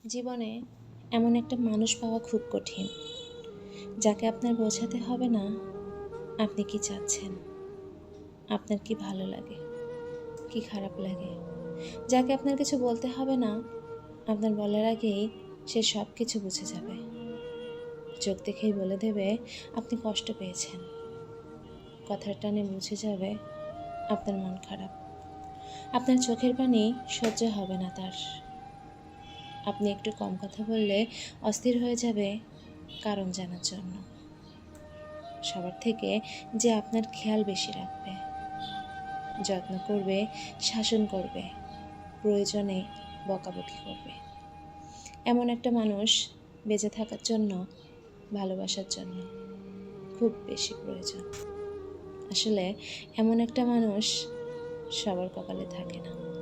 জীবনে এমন একটা মানুষ পাওয়া খুব কঠিন, যাকে আপনার বোঝাতে হবে না আপনি কি চাচ্ছেন, আপনার কি ভালো লাগে, কি খারাপ লাগে। যাকে আপনার কিছু বলতে হবে না, আপনার বলার আগেই সে সব কিছু বুঝে যাবে। চোখ দেখেই বলে দেবে আপনি কষ্ট পেয়েছেন। কথার টানে বুঝে যাবে আপনার মন খারাপ। আপনার চোখের পানি সহ্য হবে না তার। আপনি একটু কম কথা বললে অস্থির হয়ে যাবে কারণ জানার জন্য। সবার থেকে যে আপনার খেয়াল বেশি রাখবে, যত্ন করবে, শাসন করবে, প্রয়োজনে বকাবকি করবে। এমন একটা মানুষ বেঁচে থাকার জন্য, ভালোবাসার জন্য খুব বেশি প্রয়োজন। আসলে এমন একটা মানুষ সবার কপালে থাকে না।